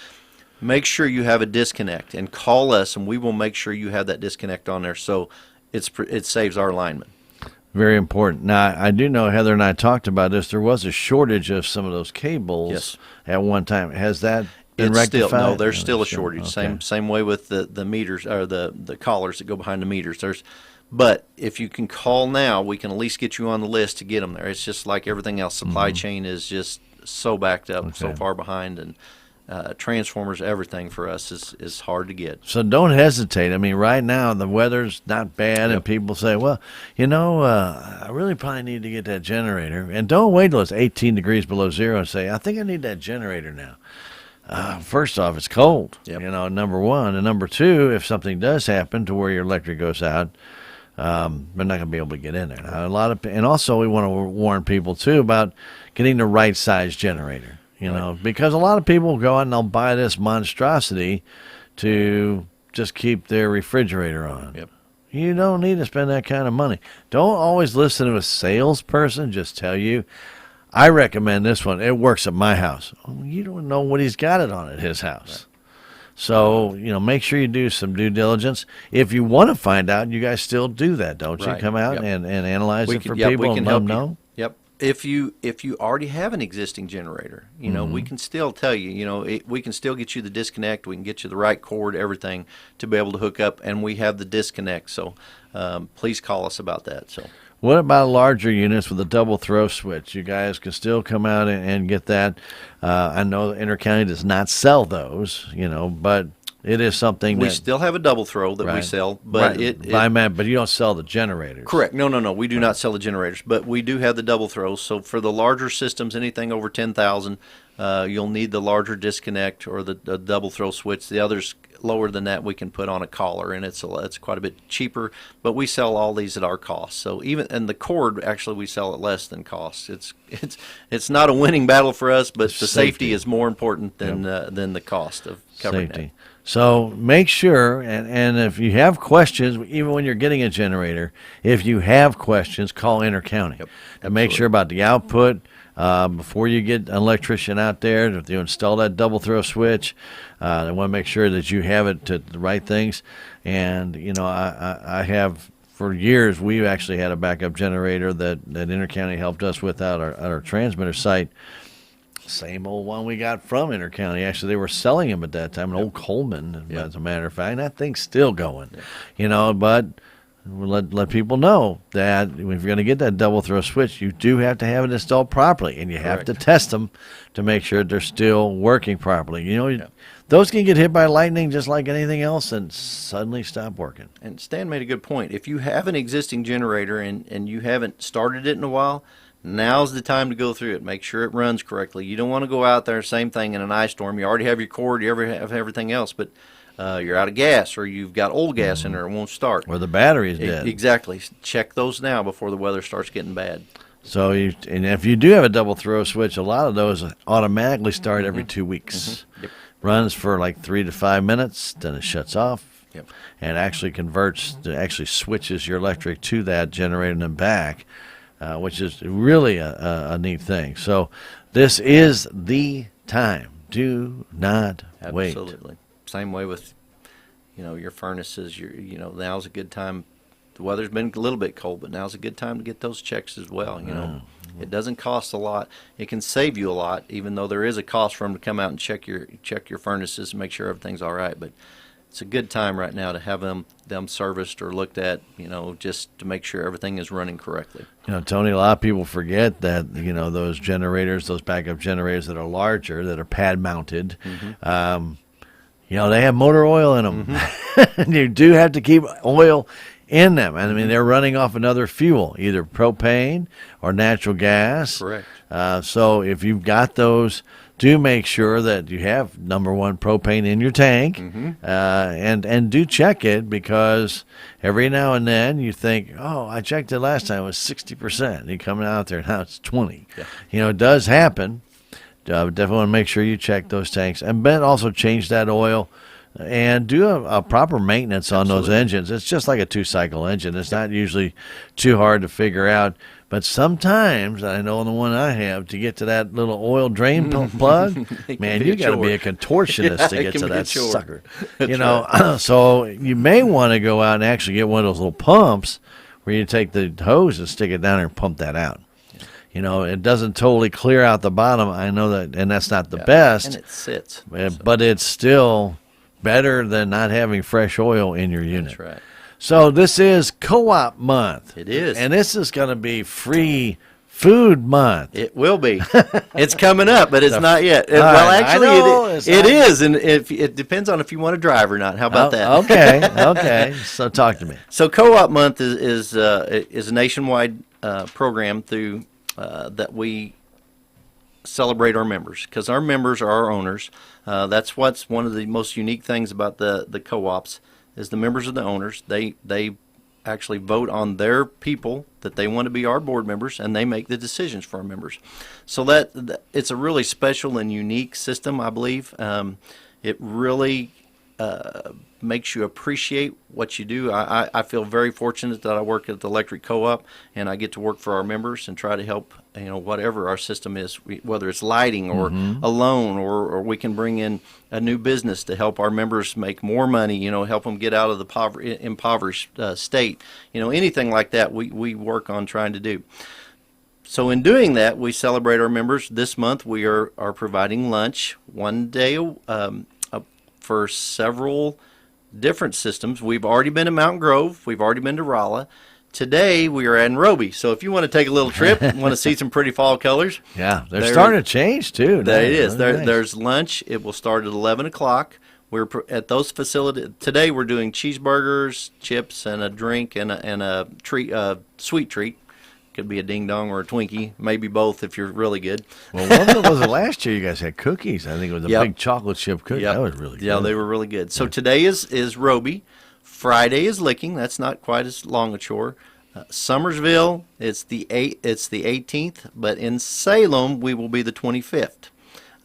make sure you have a disconnect and call us, and we will make sure you have that disconnect on there so it saves our linemen. Very important. Now, I do know Heather and I talked about this. There was a shortage of some of those cables at one time. Has that been rectified? No, there's still a shortage. Okay. Same way with the meters or the collars that go behind the meters. But if you can call now, we can at least get you on the list to get them there. It's just like everything else. Supply chain is just so backed up, so far behind, and transformers, everything for us is hard to get. So don't hesitate. I mean, right now the weather's not bad, and people say, well, I really probably need to get that generator. And don't wait till it's 18 degrees below zero and say, I think I need that generator now. First off, it's cold, number one. And number two, if something does happen to where your electric goes out, they're not going to be able to get in there. Now, and also we want to warn people, too, about getting the right size generator. Because a lot of people go out and they'll buy this monstrosity to just keep their refrigerator on. Yep. You don't need to spend that kind of money. Don't always listen to a salesperson just tell you, I recommend this one. It works at my house. Oh, you don't know what he's got it on at his house. Right. So, make sure you do some due diligence. If you want to find out, you guys still do that, don't you? Come out and analyze it for people and let them know? Yep. If you already have an existing generator, we can still tell you, we can still get you the disconnect. We can get you the right cord, everything to be able to hook up, and we have the disconnect. So please call us about that. So. What about larger units with a double throw switch? You guys can still come out and get that. I know Intercounty does not sell those, but it is something we still have a double throw that we sell, but but you don't sell the generators. Correct. No. We do not sell the generators, but we do have the double throws. So for the larger systems, anything over 10,000, you'll need the larger disconnect or the double throw switch. The others lower than that we can put on a collar, and it's quite a bit cheaper. But we sell all these at our cost. So and the cord actually we sell at less than cost. It's not a winning battle for us, but the safety is more important than the cost of covering safety. that. So make sure, and if you have questions, even when you're getting a generator, if you have questions, call Intercounty. And make sure about the output before you get an electrician out there. If you install that double throw switch, they want to make sure that you have it to the right things. And, I have, for years, we've actually had a backup generator that Intercounty helped us with at our transmitter site. Same old one we got from Intercounty. Actually, they were selling them at that time, an old Coleman, as a matter of fact. And that thing's still going, but we'll let people know that if you're going to get that double throw switch, you do have to have it installed properly, and you have to test them to make sure they're still working properly. Those can get hit by lightning just like anything else and suddenly stop working. And Stan made a good point. If you have an existing generator and you haven't started it in a while, now's the time to go through it. Make sure it runs correctly. You don't want to go out there, same thing in an ice storm. You already have your cord, you already have everything else, but you're out of gas, or you've got old gas in there, it won't start. Or the battery is dead. Exactly. Check those now before the weather starts getting bad. So, and if you do have a double throw switch, a lot of those automatically start every 2 weeks. Yep. Runs for like 3 to 5 minutes, then it shuts off. Yep. And actually switches your electric to that generator and then back. Which is really a neat thing. So this is the time. Do not wait. Absolutely. Same way with, your furnaces. Now's a good time. The weather's been a little bit cold, but now's a good time to get those checks as well. It doesn't cost a lot. It can save you a lot, even though there is a cost for them to come out and check your furnaces and make sure everything's all right. But it's a good time right now to have them serviced or looked at, just to make sure everything is running correctly. Tony, a lot of people forget that, those generators, those backup generators that are larger, that are pad mounted, they have motor oil in them. And you do have to keep oil in them. And I mean, they're running off another fuel, either propane or natural gas. Correct. So if you've got those, do make sure that you have, number one, propane in your tank, and do check it, because every now and then you think, oh, I checked it last time, it was 60%. And you come out there, now it's 20. Yeah. It does happen. Definitely want to make sure you check those tanks. And Ben, also change that oil and do a proper maintenance on those engines. It's just like a 2-cycle engine. It's not usually too hard to figure out. But sometimes, I know on the one I have, to get to that little oil drain plug, man, you got to be a contortionist to get to that sucker. So you may want to go out and actually get one of those little pumps where you take the hose and stick it down there and pump that out. It doesn't totally clear out the bottom. I know that, and that's not the best. And it sits. But it's still better than not having fresh oil in your unit. That's right. So this is Co-op Month. It is. And this is going to be Free Food Month. It will be. It's coming up, but it's not yet. Well, actually, it is. And it depends on if you want to drive or not. How about that? Okay. So talk to me. So Co-op Month is a nationwide program through that we celebrate our members, because our members are our owners. That's what's one of the most unique things about the co-ops, is the members are the owners. They actually vote on their people that they want to be our board members, and they make the decisions for our members. So that it's a really special and unique system, I believe. It really makes you appreciate what you do. I feel very fortunate that I work at the electric co-op, and I get to work for our members and try to help, whatever our system is, whether it's lighting or a loan, or we can bring in a new business to help our members make more money, help them get out of the impoverished state, anything like that we work on trying to do. So in doing that, we celebrate our members. This month we are providing lunch one day for several different systems. We've already been to Mountain Grove. We've already been to Rolla. Today we are in Roby. So if you want to take a little trip, want to see some pretty fall colors. Yeah, they're starting to change too. There it is. There's lunch. It will start at 11 o'clock. We're at those facilities. Today we're doing cheeseburgers, chips, and a drink, and a treat, sweet treat. Could be a ding dong or a Twinkie, maybe both if you're really good. Well, what was it last year? You guys had cookies. I think it was a big chocolate chip cookie. That was really good. Yeah, they were really good. So today is Roby. Friday is Licking. That's not quite as long a chore. Summersville, it's the 18th, but in Salem we will be the 25th.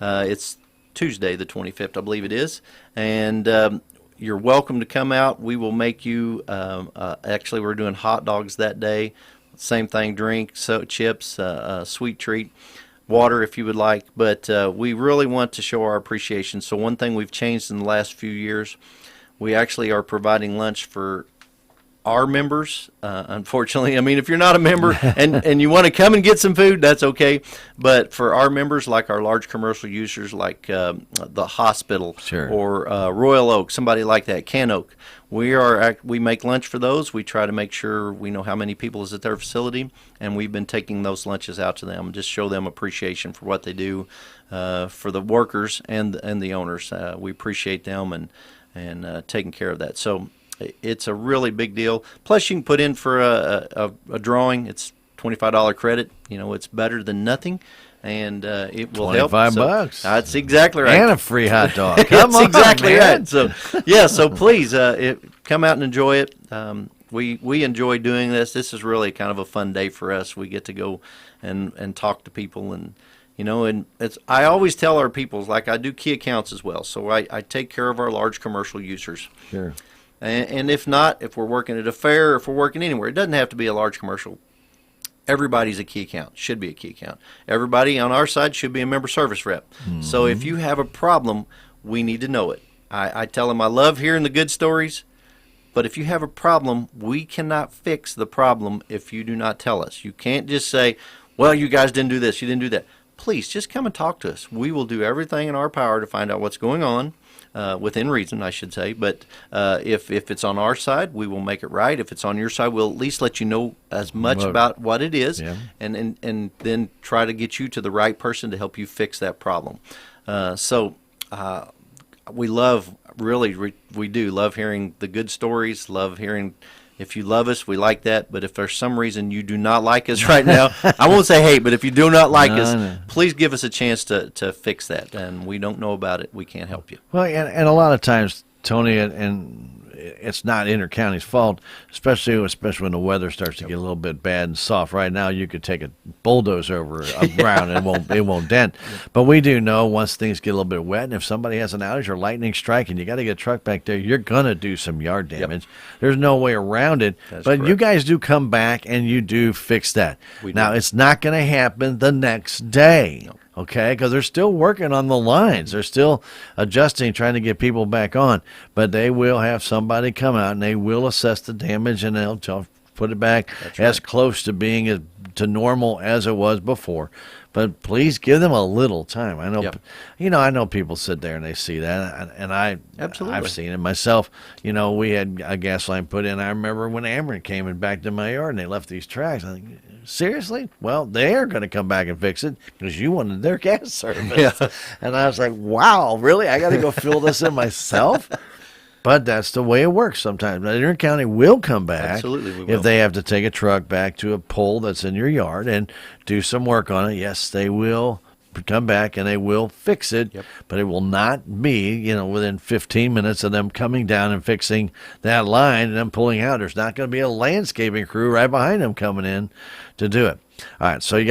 It's Tuesday the 25th, I believe it is, and you're welcome to come out. We will make you. Actually, we're doing hot dogs that day. Same thing, drink, chips, sweet treat, water if you would like. But we really want to show our appreciation. So one thing we've changed in the last few years, we actually are providing lunch for our members. Unfortunately, I mean, if you're not a member and you want to come and get some food, that's okay. But for our members, like our large commercial users, like the hospital or Royal Oak, somebody like that, Can Oak, we make lunch for those. We try to make sure we know how many people is at their facility, and we've been taking those lunches out to them, just show them appreciation for what they do for the workers and the owners. We appreciate them and taking care of that. So it's a really big deal. Plus, you can put in for a drawing. It's $25 credit. It's better than nothing, and it will help. $25. That's exactly right. And a free hot dog. Come on, that's exactly man. right. So, yeah. So please, come out and enjoy it. We enjoy doing this. This is really kind of a fun day for us. We get to go and talk to people, and I always tell our people, like I do key accounts as well. So I take care of our large commercial users. Sure. And if not, if we're working at a fair, or if we're working anywhere, it doesn't have to be a large commercial. Everybody's a key account, should be a key account. Everybody on our side should be a member service rep. Mm-hmm. So if you have a problem, we need to know it. I tell them I love hearing the good stories, but if you have a problem, we cannot fix the problem if you do not tell us. You can't just say, well, you guys didn't do this, you didn't do that. Please, just come and talk to us. We will do everything in our power to find out what's going on. Within reason, I should say. But if it's on our side, we will make it right. If it's on your side, we'll at least let you know as much about what it is, and then try to get you to the right person to help you fix that problem. We love, really, we do love hearing the good stories, love hearing If you love us, we like that. But if there's some reason you do not like us right now, I won't say hate, but if you do not like us, No. please give us a chance to fix that. And we don't know about it. We can't help you. Well, and a lot of times, Tony, and it's not Intercounty's fault, especially when the weather starts to get a little bit bad and soft. Right now, you could take a bulldozer over a ground and it won't dent. But we do know once things get a little bit wet, and if somebody has an outage or lightning strike, and you got to get a truck back there, you're gonna do some yard damage. There's no way around it. That's but correct. you guys do come back and you do fix that. We Now, do. it's not going to happen the next day. No. Okay, because they're still working on the lines. They're still adjusting, trying to get people back on. But they will have somebody come out and they will assess the damage and they'll put it back as close to being to normal as it was before. But please give them a little time. I know, Yep. I know people sit there and they see that, and Absolutely. I've seen it myself. We had a gas line put in. I remember when Ameren came and backed in my yard and they left these tracks. I think, seriously? Well, they are going to come back and fix it because you wanted their gas service. Yeah. And I was like, wow, really? I got to go fill this in myself? But that's the way it works sometimes. Now, Intercounty will come back Absolutely, we will. if they have to take a truck back to a pole that's in your yard and do some work on it. Yes, they will come back and they will fix it, Yep. but it will not be, within 15 minutes of them coming down and fixing that line and them pulling out. There's not going to be a landscaping crew right behind them coming in to do it. All right, so you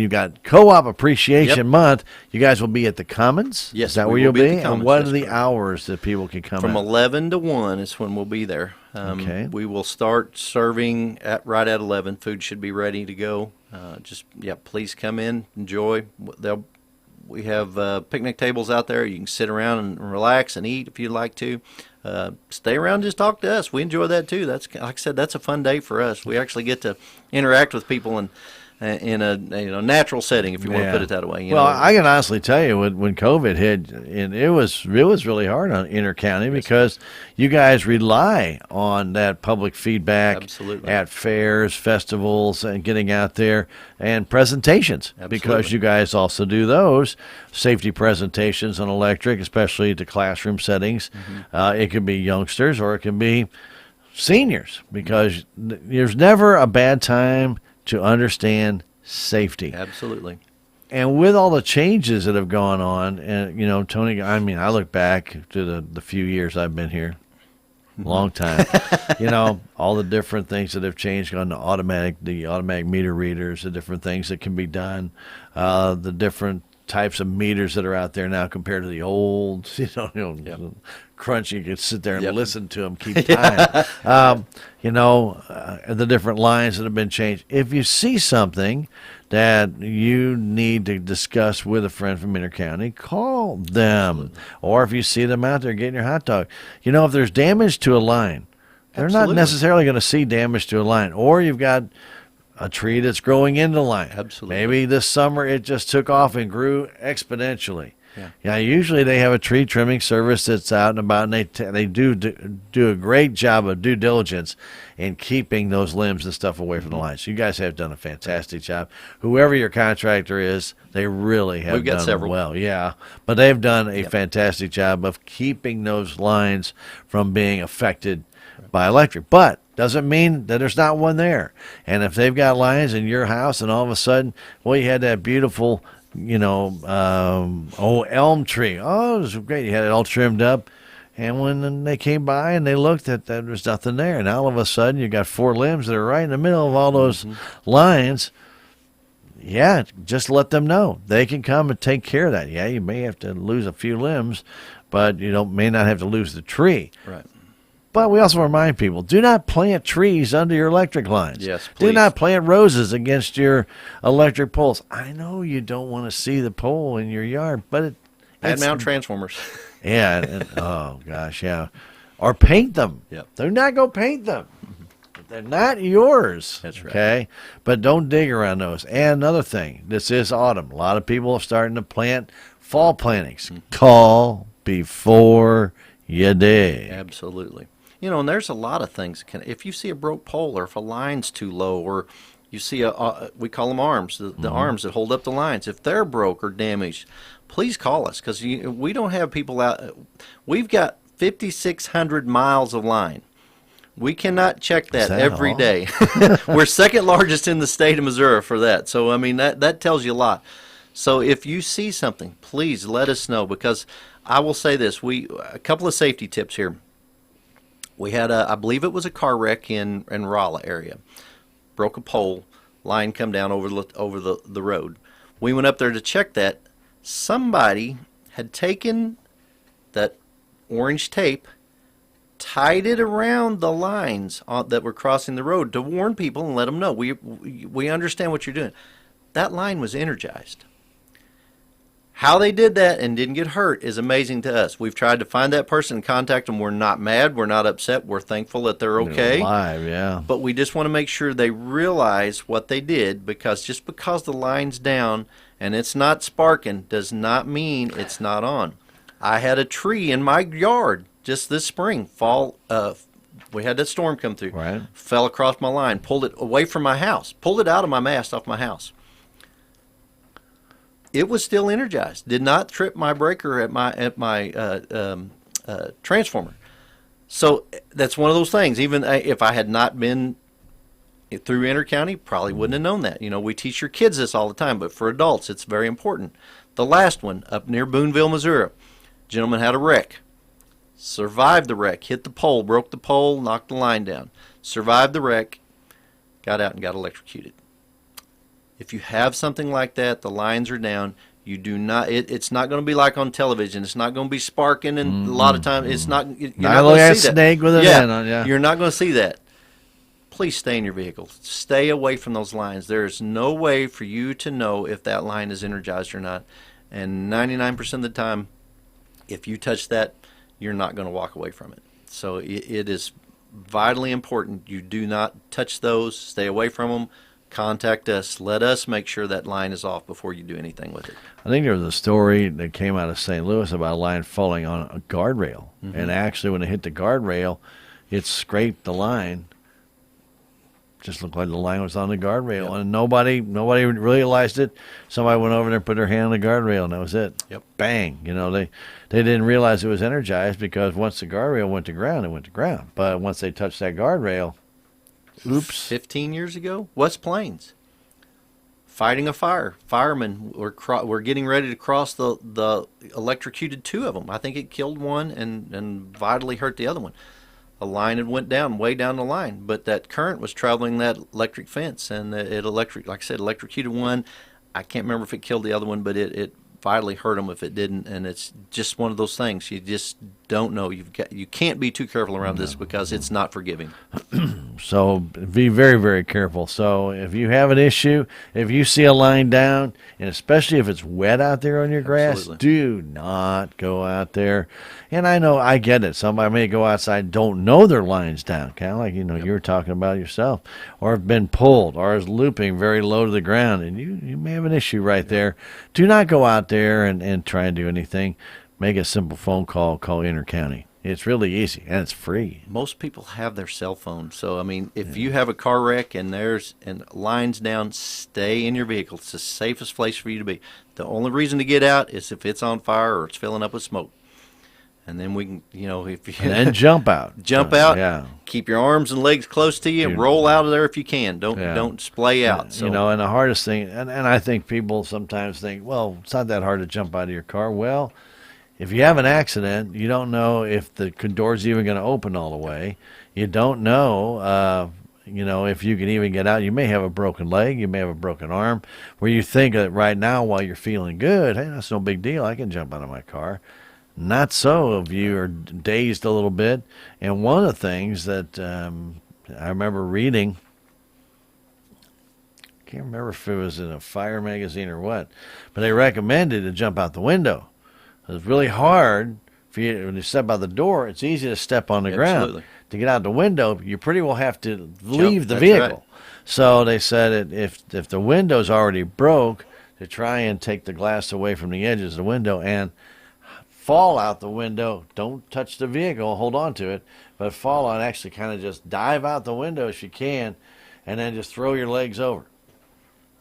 got Co-op Appreciation Yep. Month. You guys will be at the Commons? Yes, Is that we where will you'll be at be? the Commons, And what are that's the correct. hours that people can come From at? 11 to 1 is when we'll be there. Okay. We will start serving right at 11. Food should be ready to go. Please come in, enjoy. We have picnic tables out there. You can sit around and relax and eat if you'd like to. Stay around, just talk to us. We enjoy that too. That's, like I said, that's a fun day for us. We actually get to interact with people in a natural setting, if you want to put it that way. Well, I can honestly tell you when COVID hit, and it was really hard on Intercounty because you guys rely on that public feedback Absolutely. at fairs, festivals, and getting out there and presentations because Absolutely. you guys also do those safety presentations on electric, especially to classroom settings. Mm-hmm. It can be youngsters or it can be seniors because there's never a bad time to understand safety. Absolutely. And with all the changes that have gone on, and Tony, I look back to the few years I've been here, long time. All the different things that have changed on the automatic meter readers, the different things that can be done, the different types of meters that are out there now compared to the old, crunch. You could sit there and Yep. listen to them, keep time. The different lines that have been changed. If you see something that you need to discuss with a friend from Intercounty, call them. Or if you see them out there getting your hot dog, if there's damage to a line, they're not Absolutely. necessarily going to see damage to a line. Or you've got a tree that's growing into the line. Absolutely. Maybe this summer it just took off and grew exponentially. Yeah. Usually they have a tree trimming service that's out and about, and they do a great job of due diligence in keeping those limbs and stuff away from the lines. You guys have done a fantastic job. Whoever your contractor is, they really have We've got done several. well. Yeah, but they've done a fantastic job of keeping those lines from being affected by electric. But doesn't mean that there's not one there. And if they've got lines in your house and all of a sudden, you had that beautiful, elm tree. Oh, it was great. You had it all trimmed up. And when they came by and they looked at that, there's nothing there. And all of a sudden, you got 4 limbs that are right in the middle of all those lines. Yeah, just let them know. They can come and take care of that. Yeah, you may have to lose a few limbs, but you may not have to lose the tree. Right. But we also remind people, do not plant trees under your electric lines. Yes, Do please. not plant roses against your electric poles. I know you don't want to see the pole in your yard, but Bad mount transformers. yeah. Oh, gosh, yeah. Or paint them. Yep. Do not go paint them. They're not yours. That's right. Okay? But don't dig around those. And another thing, this is autumn. A lot of people are starting to plant fall plantings. Call before you dig. Absolutely. And there's a lot of things. If you see a broke pole or if a line's too low or you see we call them arms, the arms that hold up the lines. If they're broke or damaged, please call us because we don't have people out. We've got 5,600 miles of line. We cannot check that that every all? day. We're second largest in the state of Missouri for that. So, I mean, that tells you a lot. So if you see something, please let us know, because I will say this. A couple of safety tips here. We had I believe it was a car wreck in Rolla area. Broke a pole, line come down over the road. We went up there to check that. Somebody had taken that orange tape, tied it around the lines that were crossing the road to warn people and let them know, we understand what you're doing. That line was energized. How they did that and didn't get hurt is amazing to us. We've tried to find that person and contact them. We're not mad. We're not upset. We're thankful that they're okay. They're alive, yeah. But we just want to make sure they realize what they did, because just because the line's down and it's not sparking does not mean it's not on. I had a tree in my yard just this spring fall. We had that storm come through. Right. Fell across my line, pulled it away from my house, pulled it out of my mast off my house. It was still energized. Did not trip my breaker at my transformer. So that's one of those things. Even if I had not been through Intercounty, probably wouldn't have known that. You know, we teach your kids this all the time, but for adults, it's very important. The last one, up near Booneville, Missouri, gentleman had a wreck. Survived the wreck. Hit the pole, broke the pole, knocked the line down. Survived the wreck. Got out and got electrocuted. If you have something like that, the lines are down, you do not, it's not going to be like on television. It's not going to be sparking, and a lot of times it's not, you're not going to see that. Snake with an end on, yeah. You're not going to see that. Please stay in your vehicle. Stay away from those lines. There is no way for you to know if that line is energized or not. And 99% of the time, if you touch that, you're not going to walk away from it. So it is vitally important. You do not touch those. Stay away from them. Contact us. Let us make sure that line is off before you do anything with it. I think there was a story that came out of St. Louis about a line falling on a guardrail. Mm-hmm. And actually, when it hit the guardrail, it scraped the line. Just looked like the line was on the guardrail. Yep. And nobody realized it. Somebody went over there and put their hand on the guardrail, and that was it. Yep. Bang. You know, they didn't realize it was energized, because once the guardrail went to ground, it went to ground. But once they touched that guardrail, oops. 15 years ago, West Plains, fighting a fire. Firemen were getting ready to cross the electrocuted two of them. I think it killed one and vitally hurt the other one. A line had went down, way down the line, but that current was traveling that electric fence, and like I said, electrocuted one. I can't remember if it killed the other one, but it vitally hurt them if it didn't. And it's just one of those things. You just don't know. You can't be too careful around this, because it's not forgiving. So be very, very careful. So if you have an issue, if you see a line down, and especially if it's wet out there on your grass, Absolutely. do not go out there. And I get it. Somebody may go outside, don't know their line's down, kind of like you were talking about yourself, or have been pulled, or is looping very low to the ground, and you may have an issue right there. Do not go out there and try and do anything. Make a simple phone call. Call Intercounty. It's really easy, and it's free. Most people have their cell phone. So, I mean, if you have a car wreck and lines down, stay in your vehicle. It's the safest place for you to be. The only reason to get out is if it's on fire or it's filling up with smoke. And then we can, if you... And then jump out. Jump out. Yeah. Keep your arms and legs close to you and roll out of there if you can. Don't splay out. So. And the hardest thing, and I think people sometimes think, well, it's not that hard to jump out of your car. Well, if you have an accident, you don't know if the door's even going to open all the way. You don't know, if you can even get out. You may have a broken leg. You may have a broken arm, where you think that right now, while you're feeling good, hey, that's no big deal. I can jump out of my car. Not so if you are dazed a little bit. And one of the things that I remember reading, I can't remember if it was in a fire magazine or what, but they recommended to jump out the window. It's really hard for you when you step out the door. It's easy to step on the Absolutely. ground. To get out the window, you pretty well have to leave the That's vehicle. right. So they said if the window's already broke, to try and take the glass away from the edges of the window and fall out the window. Don't touch the vehicle, hold on to it, but fall on, actually kind of just dive out the window if you can, and then just throw your legs over.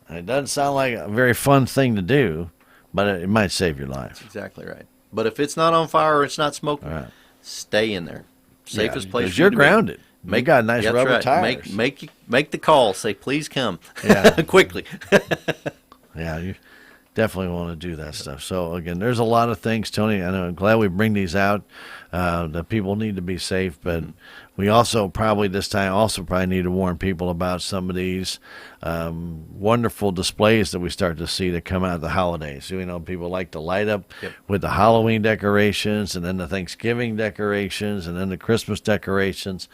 And it doesn't sound like a very fun thing to do, but it might save your life. That's exactly right. But if it's not on fire or it's not smoking, All right. stay in there. Safest place Because for you you're to be. grounded. You got nice That's rubber right. tires. Make the call. Say, please come. Yeah. Quickly. Yeah, you definitely want to do that stuff. So again, there's a lot of things, Tony. I'm glad we bring these out. That people need to be safe, but we also probably this time need to warn people about some of these wonderful displays that we start to see that come out of the holidays. You know, people like to light up with the Halloween decorations, and then the Thanksgiving decorations, and then the Christmas decorations.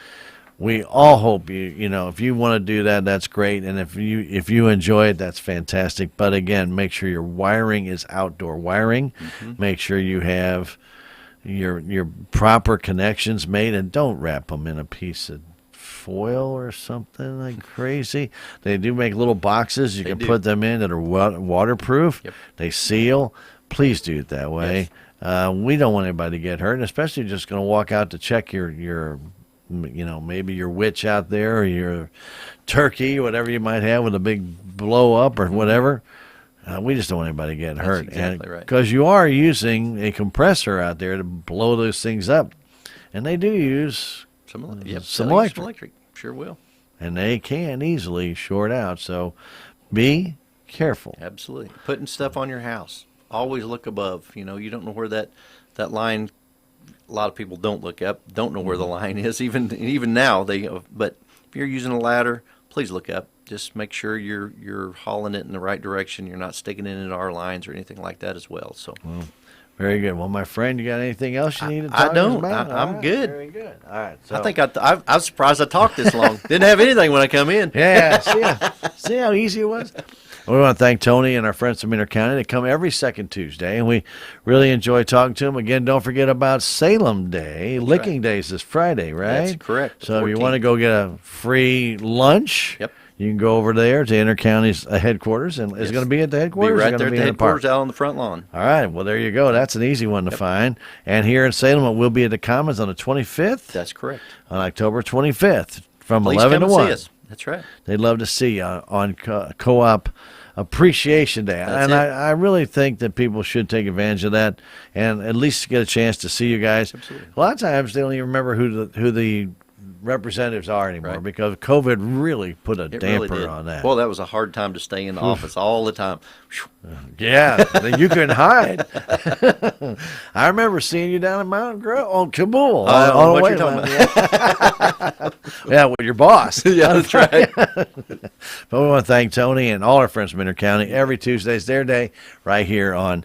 We all hope if you want to do that, that's great, and if you enjoy it, that's fantastic. But again, make sure your wiring is outdoor wiring. Make sure you have your proper connections made, and don't wrap them in a piece of foil or something like crazy. They do make little boxes you can put them in that are waterproof. They seal. Please do it that way. Yes. We don't want anybody to get hurt, and especially just going to walk out to check your maybe your witch out there, or your turkey, whatever you might have with a big blow up or whatever. We just don't want anybody to get hurt. That's exactly right. Because you are using a compressor out there to blow those things up. And they do use some electric. Sure will. And they can easily short out. So be careful. Absolutely. Putting stuff on your house. Always look above. You don't know where that line, a lot of people don't look up, don't know where the line is. Even now, but if you're using a ladder, please look up. Just make sure you're hauling it in the right direction. You're not sticking it into our lines or anything like that as well. So, very good. Well, my friend, you got anything else you need to talk I don't. about? I'm good. Very good. All right. So. I think I was surprised I talked this long. Didn't have anything when I come in. Yeah. See how easy it was? We want to thank Tony and our friends from Intercounty. They come every second Tuesday, and we really enjoy talking to them. Again, don't forget about Salem Day. That's Licking right. Day is this Friday, right? That's correct. So if you want to go get a free lunch, you can go over there to Intercounty's headquarters, and it's going to be at the headquarters. Be right there at the headquarters out on the front lawn. All right. Well, there you go. That's an easy one to find. And here in Salem, it will be at the Commons on the 25th. That's correct. On October 25th from Please 11 come to and 1. See us. That's right. They'd love to see you on Co-op Appreciation Day. That's I really think that people should take advantage of that and at least get a chance to see you guys. Absolutely. A lot of times they don't even remember who the representatives are anymore because COVID really put a damper on that. Well, that was a hard time to stay in the office all the time. Yeah, you couldn't hide. I remember seeing you down in Mountain Grove on Kabul. What you're talking about. Yeah, with your boss. Yeah, that's right. But we want to thank Tony and all our friends from Intercounty. Every Tuesday is their day right here on